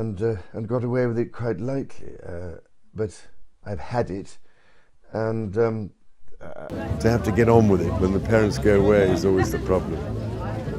and got away with it quite lightly. But I've had it, and to have to get on with it when the parents go away is always the problem.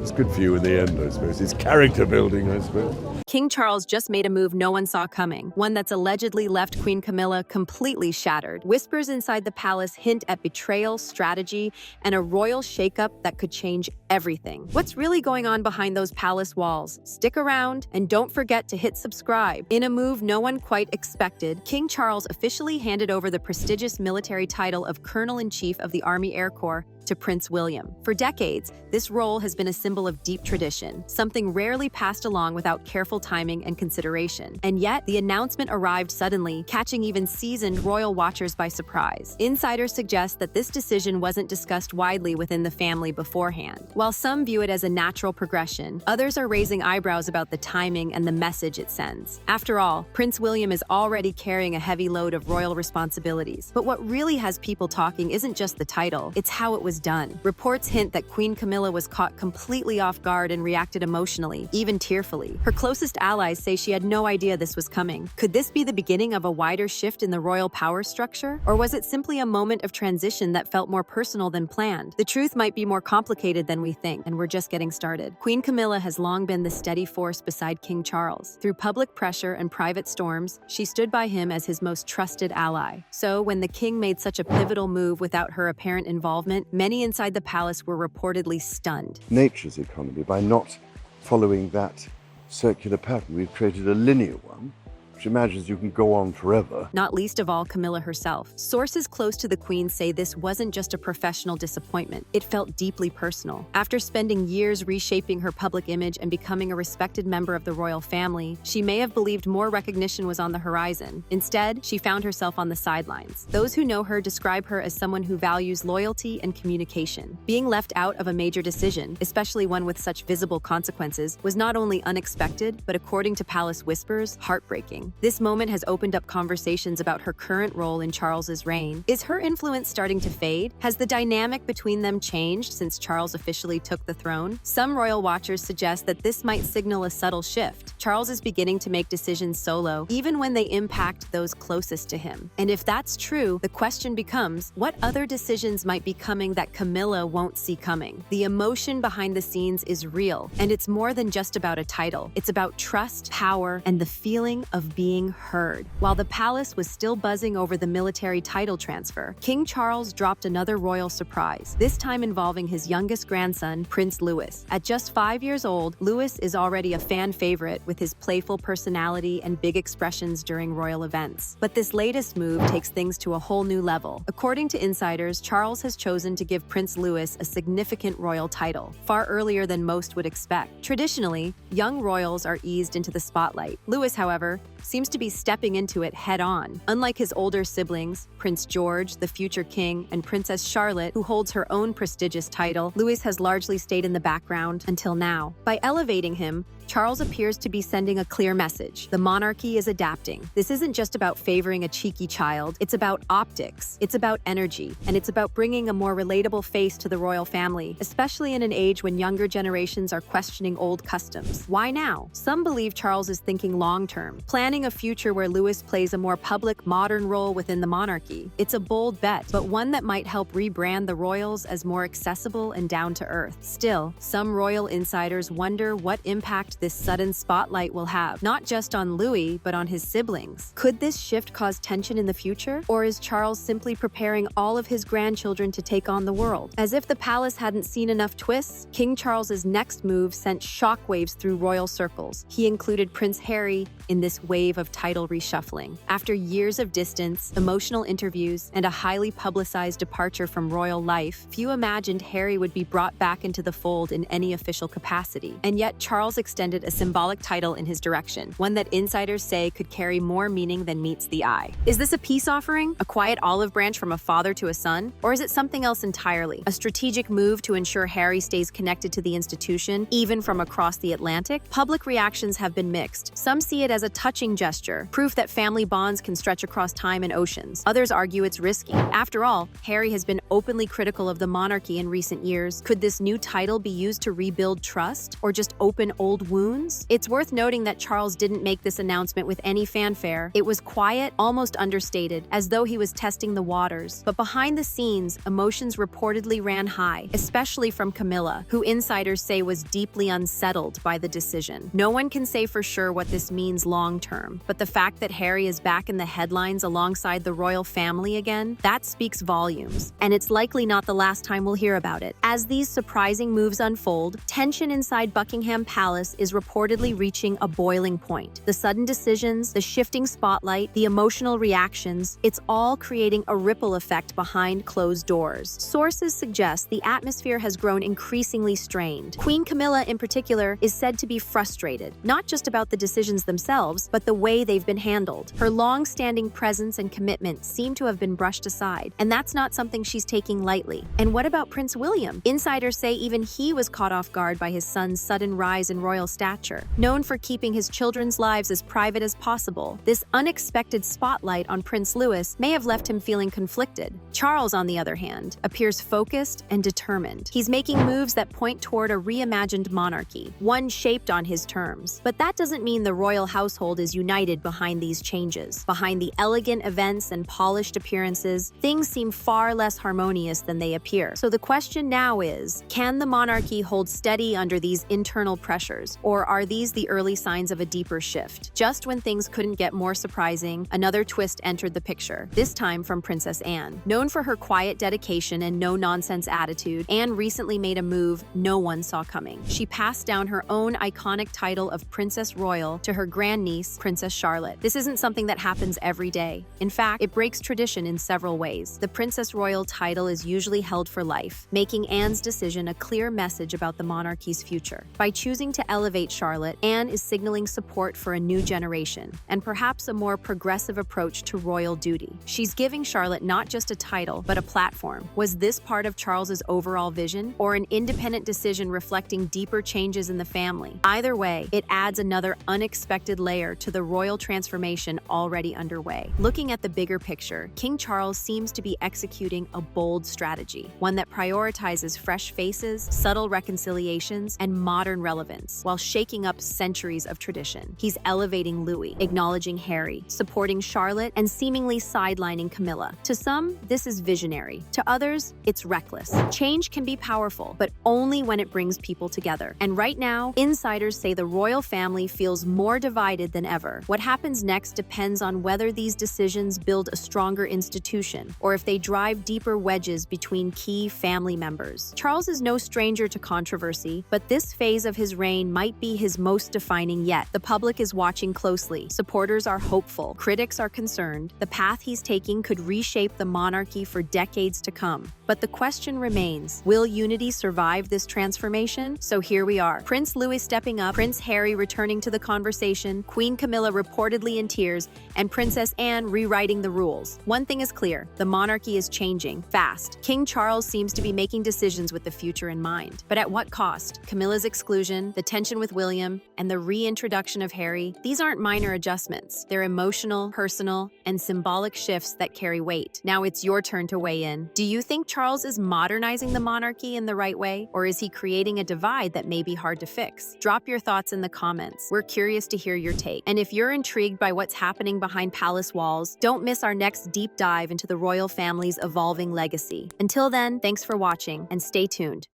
It's good for you in the end, I suppose. It's character building, I suppose. King Charles just made a move no one saw coming, one that's allegedly left Queen Camilla completely shattered. Whispers inside the palace hint at betrayal, strategy, and a royal shakeup that could change everything. What's really going on behind those palace walls? Stick around, and don't forget to hit subscribe. In a move no one quite expected, King Charles officially handed over the prestigious military title of Colonel-in-Chief of the Army Air Corps to Prince William. For decades, this role has been a symbol of deep tradition, something rarely passed along without careful timing and consideration. And yet, the announcement arrived suddenly, catching even seasoned royal watchers by surprise. Insiders suggest that this decision wasn't discussed widely within the family beforehand. While some view it as a natural progression, others are raising eyebrows about the timing and the message it sends. After all, Prince William is already carrying a heavy load of royal responsibilities. But what really has people talking isn't just the title, it's how it was done. Reports hint that Queen Camilla was caught completely off guard and reacted emotionally, even tearfully. Her closest allies say she had no idea this was coming. Could this be the beginning of a wider shift in the royal power structure? Or was it simply a moment of transition that felt more personal than planned? The truth might be more complicated than we think, and we're just getting started. Queen Camilla has long been the steady force beside King Charles. Through public pressure and private storms, she stood by him as his most trusted ally. So, when the king made such a pivotal move without her apparent involvement, many inside the palace were reportedly stunned. Nature's economy, by not following that circular pattern, we've created a linear one, which imagines you can go on forever. Not least of all Camilla herself. Sources close to the Queen say this wasn't just a professional disappointment. It felt deeply personal. After spending years reshaping her public image and becoming a respected member of the royal family, she may have believed more recognition was on the horizon. Instead, she found herself on the sidelines. Those who know her describe her as someone who values loyalty and communication. Being left out of a major decision, especially one with such visible consequences, was not only unexpected, but according to palace whispers, heartbreaking. This moment has opened up conversations about her current role in Charles's reign. Is her influence starting to fade? Has the dynamic between them changed since Charles officially took the throne? Some royal watchers suggest that this might signal a subtle shift. Charles is beginning to make decisions solo, even when they impact those closest to him. And if that's true, the question becomes, what other decisions might be coming that Camilla won't see coming? The emotion behind the scenes is real, and it's more than just about a title. It's about trust, power, and the feeling of being heard. While the palace was still buzzing over the military title transfer, King Charles dropped another royal surprise, this time involving his youngest grandson, Prince Louis. At just 5 years old, Louis is already a fan favorite with his playful personality and big expressions during royal events. But this latest move takes things to a whole new level. According to insiders, Charles has chosen to give Prince Louis a significant royal title, far earlier than most would expect. Traditionally, young royals are eased into the spotlight. Louis, however, seems to be stepping into it head-on. Unlike his older siblings, Prince George, the future king, and Princess Charlotte, who holds her own prestigious title, Louis has largely stayed in the background until now. By elevating him, Charles appears to be sending a clear message. The monarchy is adapting. This isn't just about favoring a cheeky child, it's about optics, it's about energy, and it's about bringing a more relatable face to the royal family, especially in an age when younger generations are questioning old customs. Why now? Some believe Charles is thinking long-term, planning a future where Louis plays a more public, modern role within the monarchy. It's a bold bet, but one that might help rebrand the royals as more accessible and down-to-earth. Still, some royal insiders wonder what impact this sudden spotlight will have, not just on Louis, but on his siblings. Could this shift cause tension in the future? Or is Charles simply preparing all of his grandchildren to take on the world? As if the palace hadn't seen enough twists, King Charles's next move sent shockwaves through royal circles. He included Prince Harry in this wave of title reshuffling. After years of distance, emotional interviews, and a highly publicized departure from royal life, few imagined Harry would be brought back into the fold in any official capacity. And yet Charles extended a symbolic title in his direction, one that insiders say could carry more meaning than meets the eye. Is this a peace offering? A quiet olive branch from a father to a son? Or is it something else entirely? A strategic move to ensure Harry stays connected to the institution, even from across the Atlantic? Public reactions have been mixed. Some see it as a touching gesture, proof that family bonds can stretch across time and oceans. Others argue it's risky. After all, Harry has been openly critical of the monarchy in recent years. Could this new title be used to rebuild trust, or just open old wounds? It's worth noting that Charles didn't make this announcement with any fanfare. It was quiet, almost understated, as though he was testing the waters. But behind the scenes, emotions reportedly ran high, especially from Camilla, who insiders say was deeply unsettled by the decision. No one can say for sure what this means long-term, but the fact that Harry is back in the headlines alongside the royal family again, that speaks volumes. And it's likely not the last time we'll hear about it. As these surprising moves unfold, tension inside Buckingham Palace is reportedly reaching a boiling point. The sudden decisions, the shifting spotlight, the emotional reactions, it's all creating a ripple effect behind closed doors. Sources suggest the atmosphere has grown increasingly strained. Queen Camilla, in particular, is said to be frustrated, not just about the decisions themselves, but the way they've been handled. Her long-standing presence and commitment seem to have been brushed aside, and that's not something she's taking lightly. And what about Prince William? Insiders say even he was caught off guard by his son's sudden rise in royal stature. Known for keeping his children's lives as private as possible, this unexpected spotlight on Prince Louis may have left him feeling conflicted. Charles, on the other hand, appears focused and determined. He's making moves that point toward a reimagined monarchy, one shaped on his terms. But that doesn't mean the royal household is united behind these changes. Behind the elegant events and polished appearances, things seem far less harmonious than they appear. So the question now is, can the monarchy hold steady under these internal pressures, or are these the early signs of a deeper shift? Just when things couldn't get more surprising, another twist entered the picture, this time from Princess Anne. Known for her quiet dedication and no-nonsense attitude, Anne recently made a move no one saw coming. She passed down her own iconic title of Princess Royal to her grandniece, Princess Charlotte. This isn't something that happens every day. In fact, it breaks tradition in several ways. The Princess Royal title is usually held for life, making Anne's decision a clear message about the monarchy's future. By choosing to elevate Charlotte, Anne is signaling support for a new generation, and perhaps a more progressive approach to royal duty. She's giving Charlotte not just a title, but a platform. Was this part of Charles's overall vision, or an independent decision reflecting deeper changes in the family? Either way, it adds another unexpected layer to the royal transformation already underway. Looking at the bigger picture, King Charles seems to be executing a bold strategy, one that prioritizes fresh faces, subtle reconciliations, and modern relevance, while shaking up centuries of tradition. He's elevating Louis, acknowledging Harry, supporting Charlotte, and seemingly sidelining Camilla. To some, this is visionary. To others, it's reckless. Change can be powerful, but only when it brings people together. And right now, insiders say the royal family feels more divided than ever. What happens next depends on whether these decisions build a stronger institution, or if they drive deeper wedges between key family members. Charles is no stranger to controversy, but this phase of his reign might be his most defining yet. The public is watching closely. Supporters are hopeful. Critics are concerned. The path he's taking could reshape the monarchy for decades to come. But the question remains, will unity survive this transformation? So here we are. Prince Louis stepping up, Prince Harry returning to the conversation, Queen Camilla reportedly in tears, and Princess Anne rewriting the rules. One thing is clear, the monarchy is changing, fast. King Charles seems to be making decisions with the future in mind. But at what cost? Camilla's exclusion, the tension with William, and the reintroduction of Harry, these aren't minor adjustments. They're emotional, personal, and symbolic shifts that carry weight. Now it's your turn to weigh in. Do you think Charles is modernizing the monarchy in the right way, or is he creating a divide that may be hard to fix? Drop your thoughts in the comments. We're curious to hear your take. And if you're intrigued by what's happening behind palace walls, don't miss our next deep dive into the royal family's evolving legacy. Until then, thanks for watching and stay tuned.